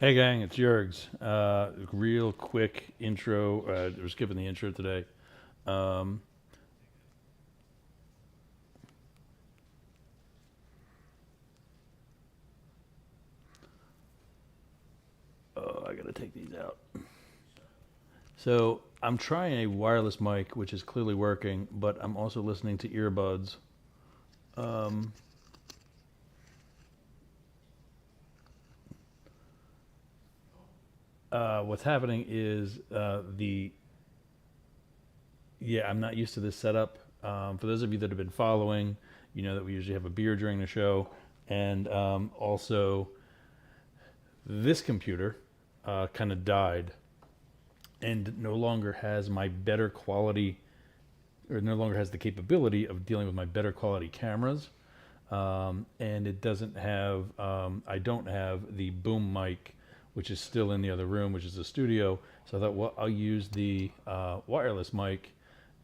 Hey gang, it's Jurgs. Real quick intro. We're skipping the intro today. Um, oh, I gotta take these out. So I'm trying a wireless mic, which is clearly working, but I'm also listening to earbuds. Um, what's happening is I'm not used to this setup. For those of you that have been following, you know that we usually have a beer during the show, and also this computer kind of died and no longer has my better quality, or no longer has the capability of dealing with my better quality cameras. And it doesn't have, I don't have the boom mic, which is still in the other room, which is the studio. So I thought, well, I'll use the wireless mic,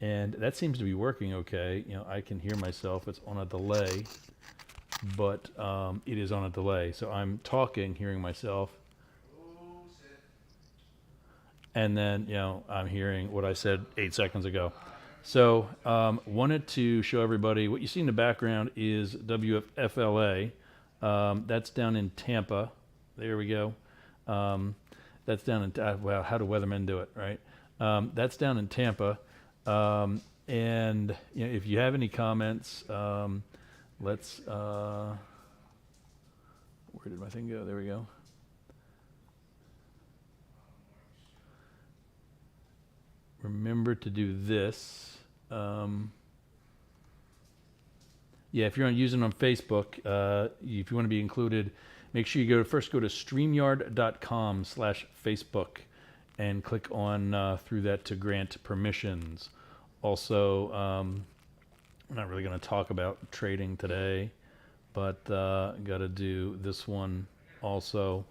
and that seems to be working okay. You know, I can hear myself. It's on a delay, but it is on a delay. So I'm talking, hearing myself, and then I'm hearing what I said 8 seconds ago. So wanted to show everybody what you see in the background is WFLA. That's down in Tampa. There we go. That's down in well, how do weathermen do it, right? That's down in Tampa. And if you have any comments, let's. Where did my thing go? There we go. Remember to do this. If you're using it on Facebook, if you want to be included, make sure you go to streamyard.com/Facebook and click on through that to grant permissions. Also, we're not really going to talk about trading today, but got to do this one also.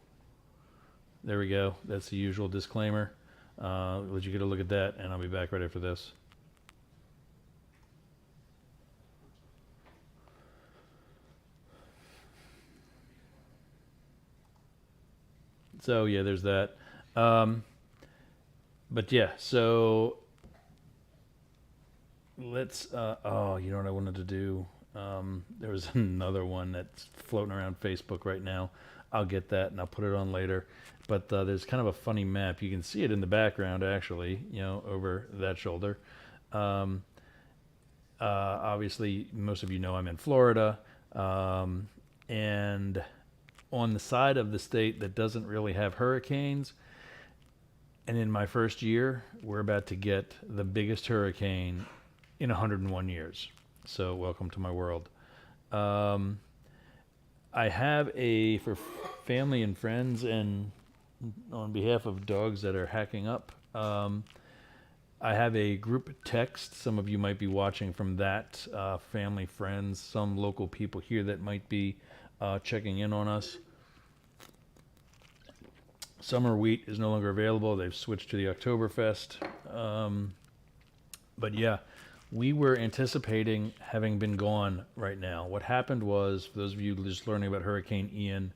There we go. That's the usual disclaimer. Let you get a look at that, and I'll be back right after this. So yeah, there's that. But yeah, so let's. Oh, you know what I wanted to do? There was another one that's floating around Facebook right now. I'll get that and I'll put it on later. But there's kind of a funny map. You can see it in the background, actually. Over that shoulder. Um, Obviously, most of you know I'm in Florida, and on the side of the state that doesn't really have hurricanes. And in my first year, we're about to get the biggest hurricane in 101 years. So, welcome to my world. Um, I have for family and friends, and on behalf of dogs that are hacking up, I have a group text. Some of you might be watching from that, family, friends, some local people here that might be checking in on us. Summer wheat is no longer available. They've switched to the Oktoberfest. But yeah, we were anticipating having been gone right now. What happened was, for those of you just learning about Hurricane Ian,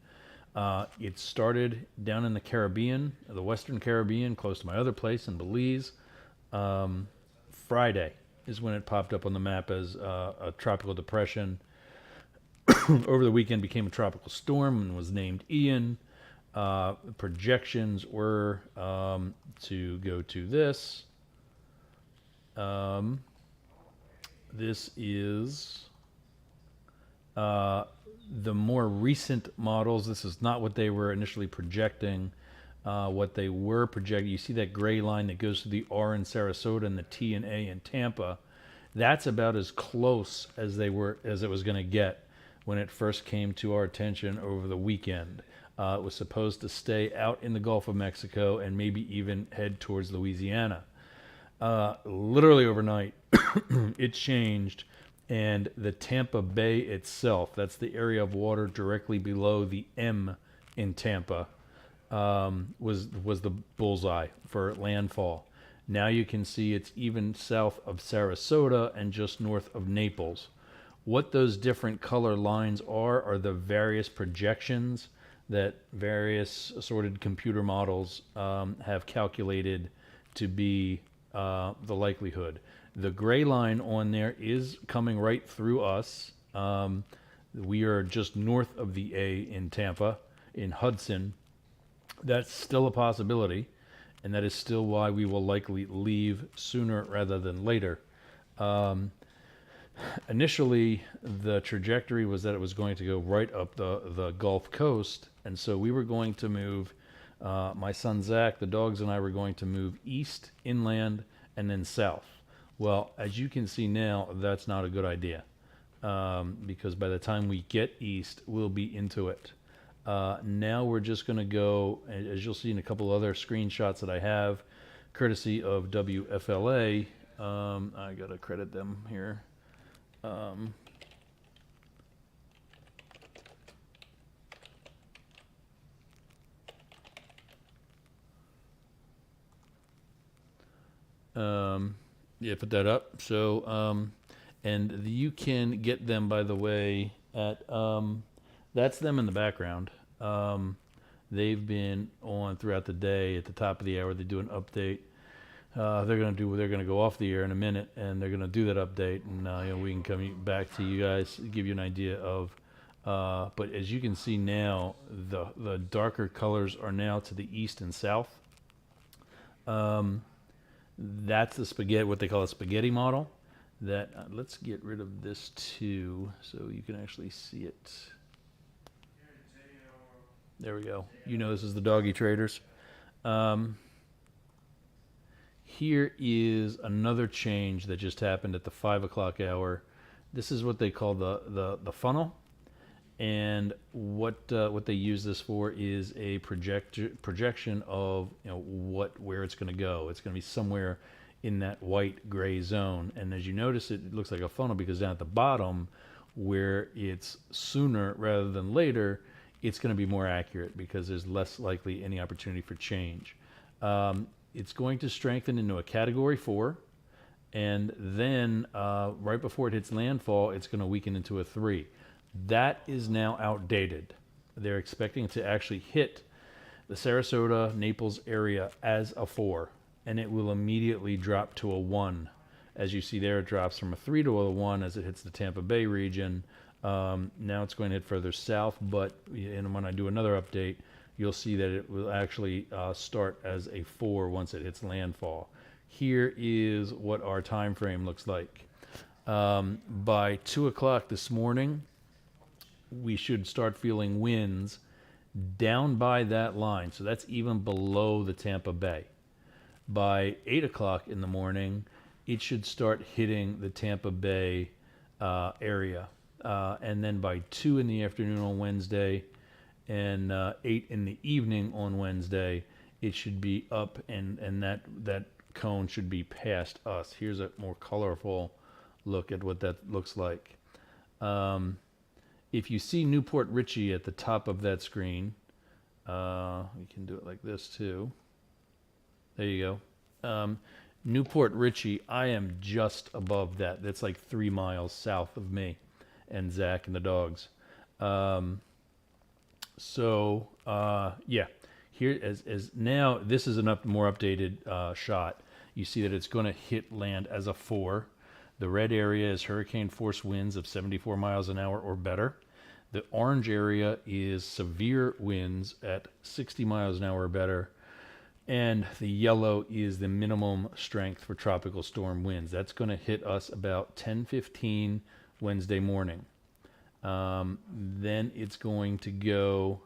it started down in the Caribbean, the Western Caribbean, close to my other place in Belize. Friday is when it popped up on the map as a tropical depression. Over the weekend became a tropical storm and was named Ian. Projections were to go to this. This is the more recent models. This is not what they were initially projecting. What they were projecting, you see that gray line that goes to the R in Sarasota and the T and A in Tampa. That's about as close as it was going to get when it first came to our attention over the weekend. It was supposed to stay out in the Gulf of Mexico and maybe even head towards Louisiana. Literally overnight, it changed, and the Tampa Bay itself, that's the area of water directly below the M in Tampa, was the bullseye for landfall. Now you can see it's even south of Sarasota and just north of Naples. What those different color lines are the various projections that various assorted computer models have calculated to be the likelihood. The gray line on there is coming right through us. We are just north of the A in Tampa, in Hudson. That's still a possibility, and that is still why we will likely leave sooner rather than later. Initially, the trajectory was that it was going to go right up the Gulf Coast, and so we were going to move. My son Zach, the dogs, and I were going to move east, inland, and then south. Well, as you can see now, that's not a good idea, because by the time we get east, we'll be into it. Now we're just going to go, as you'll see in a couple other screenshots that I have, courtesy of WFLA. I got to credit them here. Yeah, put that up. So, and you can get them, by the way, at that's them in the background. They've been on throughout the day. At the top of the hour, they do an update. They're gonna go off the air in a minute, and they're gonna do that update, and we can come back to you guys, give you an idea of. But as you can see now, the darker colors are now to the east and south. That's the spaghetti, what they call a spaghetti model. That let's get rid of this too, so you can actually see it. There we go. This is the Doggy Traders. Here is another change that just happened at the 5 o'clock hour. This is what they call the funnel, and what they use this for is a projection of where it's going to go. It's going to be somewhere in that white gray zone, and as you notice, it looks like a funnel because down at the bottom, where it's sooner rather than later, it's going to be more accurate because there's less likely any opportunity for change. It's going to strengthen into a Category 4, and then right before it hits landfall, it's going to weaken into a 3. That is now outdated. They're expecting to actually hit the Sarasota, Naples area as a 4, and it will immediately drop to a 1. As you see there, it drops from a 3 to a 1 as it hits the Tampa Bay region. Now it's going to hit further south, but when I do another update, you'll see that it will actually start as a 4 once it hits landfall. Here is what our time frame looks like. By 2 o'clock this morning, we should start feeling winds down by that line. So that's even below the Tampa Bay. By 8 o'clock in the morning, it should start hitting the Tampa Bay area. And then by 2 in the afternoon on Wednesday and 8 in the evening on Wednesday, it should be up, and that cone should be past us. Here's a more colorful look at what that looks like. If you see Newport Richey at the top of that screen, we can do it like this too. There you go. Newport Richey, I am just above that. That's like 3 miles south of me and Zach and the dogs. Yeah, here as now, this is a more updated shot. You see that it's going to hit land as a 4. The red area is hurricane force winds of 74 miles an hour or better. The orange area is severe winds at 60 miles an hour or better. And the yellow is the minimum strength for tropical storm winds. That's going to hit us about 10:15 Wednesday morning. Then it's going to go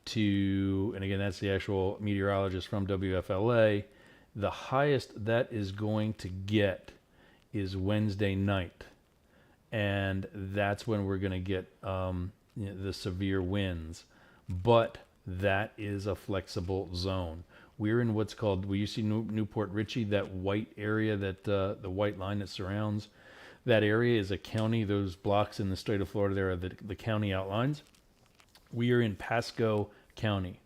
to, and again, that's the actual meteorologist from WFLA. The highest that is going to get is Wednesday night, and that's when we're going to get the severe winds. But that is a flexible zone. We're in what's called, you see Newport Richey, that white area, that the white line that surrounds that area is a county. Those blocks in the state of Florida there are the county outlines. We are in Pasco County.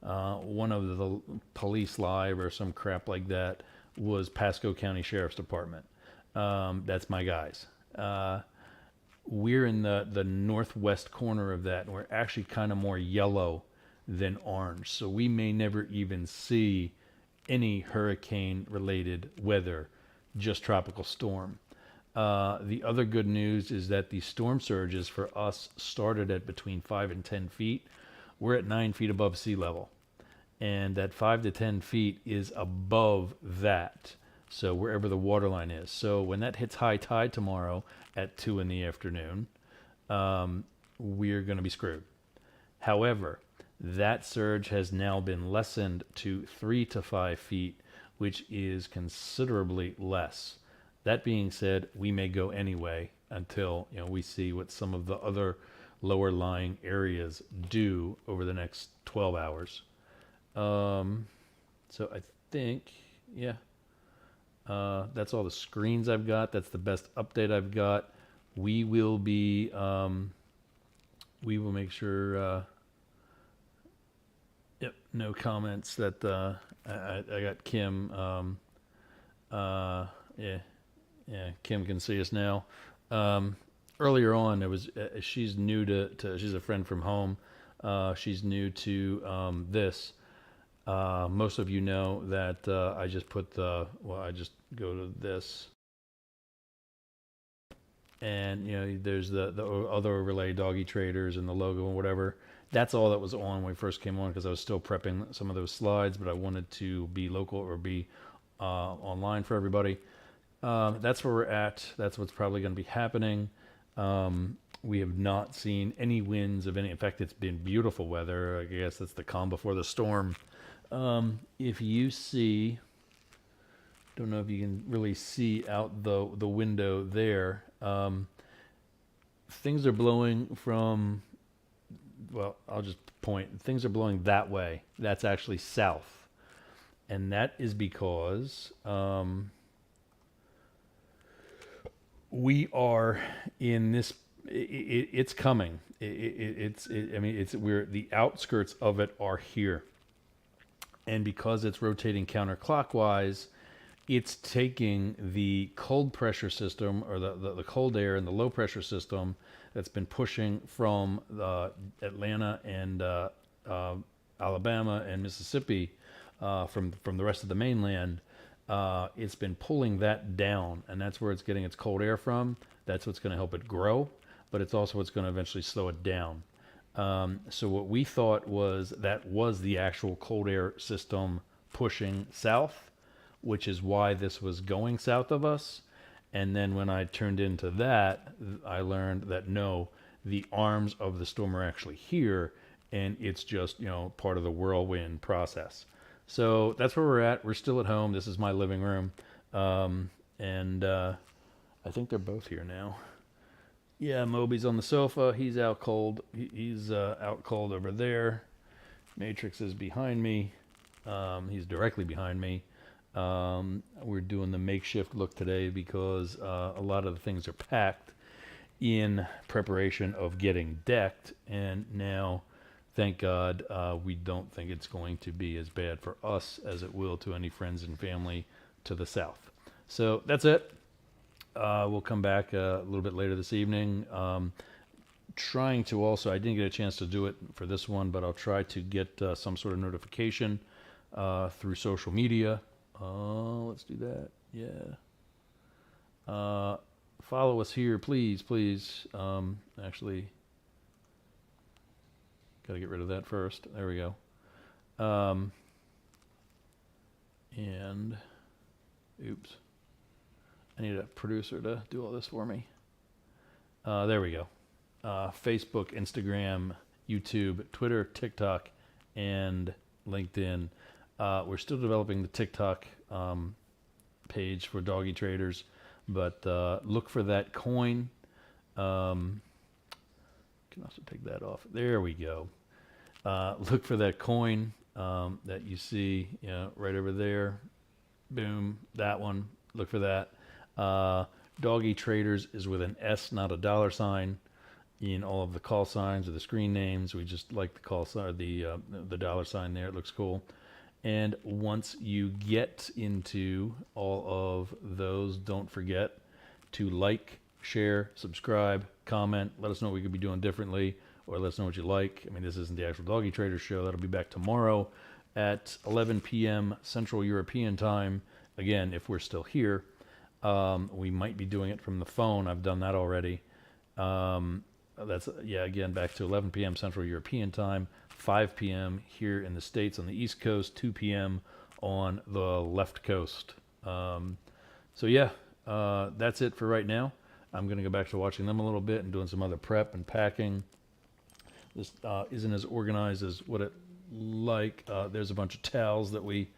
One of the Police Live or some crap like that was Pasco County Sheriff's Department. That's my guys. we're in the northwest corner of that, and we're actually kind of more yellow than orange. So we may never even see any hurricane related weather, just tropical storm. The other good news is that the storm surges for us started at between 5 and 10 feet. We're at 9 feet above sea level. And that 5 to 10 feet is above that. So wherever the water line is. So when that hits high tide tomorrow at 2 in the afternoon, we're going to be screwed. However, that surge has now been lessened to 3 to 5 feet, which is considerably less. That being said, we may go anyway until we see what some of the other lower lying areas do over the next 12 hours. So I think, yeah, that's all the screens I've got. That's the best update I've got. We will be, we will make sure, yep, no comments that, I got Kim, yeah, Kim can see us now. Earlier on, there was, she's new to, she's a friend from home. She's new to, this. Most of you know that I just put I just go to this. And, there's the other overlay, Doggy Traders, and the logo and whatever. That's all that was on when we first came on because I was still prepping some of those slides, but I wanted to be local or be online for everybody. That's where we're at. That's what's probably going to be happening. We have not seen any winds of any. In fact, it's been beautiful weather. I guess that's the calm before the storm. If you see, don't know if you can really see out the window there. Things are blowing from, well, I'll just point. Things are blowing that way. That's actually south. And that is because we are in this, it's coming. We're, the outskirts of it are here. And because it's rotating counterclockwise, it's taking the cold pressure system, or the cold air and the low pressure system that's been pushing from Atlanta and Alabama and Mississippi, from the rest of the mainland. It's been pulling that down, and that's where it's getting its cold air from. That's what's going to help it grow, but it's also what's going to eventually slow it down. So what we thought was that was the actual cold air system pushing south, which is why this was going south of us. And then when I turned into that, I learned that no, the arms of the storm are actually here, and it's just, part of the whirlwind process. So that's where we're at. We're still at home. This is my living room. And I think they're both here now. Yeah, Moby's on the sofa. He's out cold. He's out cold over there. Matrix is behind me. He's directly behind me. We're doing the makeshift look today because a lot of the things are packed in preparation of getting decked. And now, thank God, we don't think it's going to be as bad for us as it will to any friends and family to the south. So that's it. We'll come back a little bit later this evening. Trying to also, I didn't get a chance to do it for this one, but I'll try to get some sort of notification through social media. Let's do that. Yeah. Follow us here, please. Actually, got to get rid of that first. There we go. And, oops. I need a producer to do all this for me. There we go. Facebook, Instagram, YouTube, Twitter, TikTok, and LinkedIn. We're still developing the TikTok page for Doggy Traders, but look for that coin. Can also take that off. There we go. Look for that coin that you see, right over there. Boom, that one. Look for that. Doggy Traders is with an S, not a $sign, in all of the call signs or the screen names. We just like the call sign, the $sign there. It looks cool. And once you get into all of those, don't forget to like, share, subscribe, comment. Let us know what we could be doing differently, or let us know what you like. I mean, this isn't the actual Doggy Trader show. That'll be back tomorrow at 11 p.m. Central European time. Again, if we're still here, we might be doing it from the phone. I've done that already. Again, back to 11 p.m. Central European time, 5 p.m. here in the States on the East Coast, 2 p.m. on the left coast. That's it for right now. I'm going to go back to watching them a little bit and doing some other prep and packing. This isn't as organized as what it like. There's a bunch of towels that we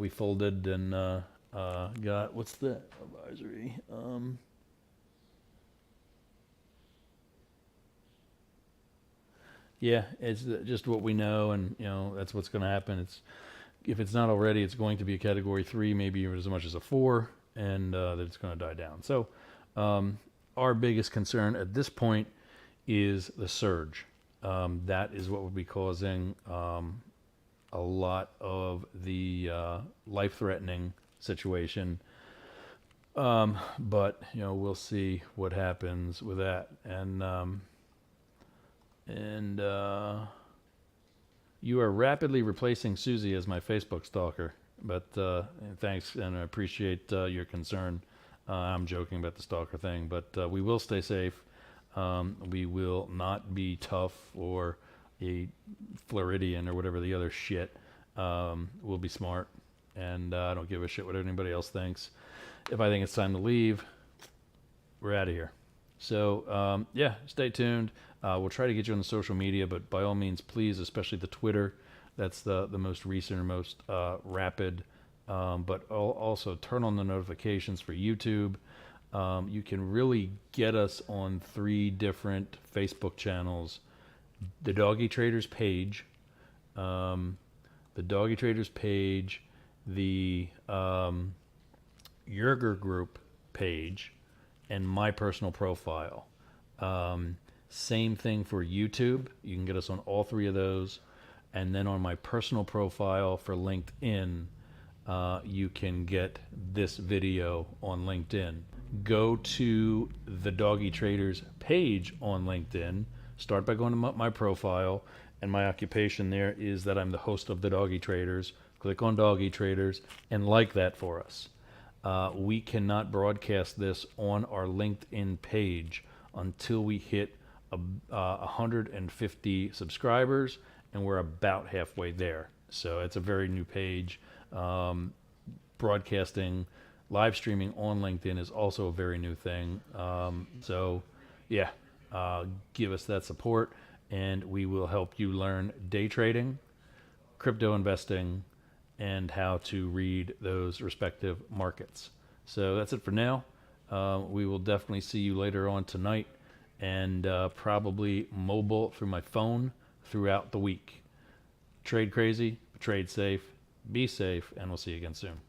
folded and got. What's the advisory? Yeah, it's just what we know, and that's what's going to happen. If it's not already, it's going to be a Category 3, maybe even as much as a 4, and that it's going to die down. So our biggest concern at this point is the surge. That is what would be causing a lot of the life-threatening situation. But we'll see what happens with that. And you are rapidly replacing Susie as my Facebook stalker. But thanks, and I appreciate your concern. I'm joking about the stalker thing, but we will stay safe. We will not be tough or a Floridian or whatever the other shit. We'll be smart, and I don't give a shit what anybody else thinks. If I think it's time to leave, we're out of here. So, stay tuned. We'll try to get you on the social media, but by all means, please, especially the Twitter. That's the most recent or most rapid. But also turn on the notifications for YouTube. You can really get us on 3 different Facebook channels. The Doggy Traders page, the Yerger Group page, and my personal profile. Same thing for YouTube. You can get us on all 3 of those. And then on my personal profile for LinkedIn, you can get this video on LinkedIn. Go to the Doggy Traders page on LinkedIn. Start by going to my profile, and my occupation there is that I'm the host of the Doggy Traders. Click on Doggy Traders and like that for us. We cannot broadcast this on our LinkedIn page until we hit 150 subscribers, and we're about halfway there. So it's a very new page. Broadcasting, live streaming on LinkedIn is also a very new thing. Give us that support, and we will help you learn day trading, crypto investing, and how to read those respective markets. So that's it for now. We will definitely see you later on tonight, and probably mobile through my phone throughout the week. Trade crazy, trade safe, be safe, and we'll see you again soon.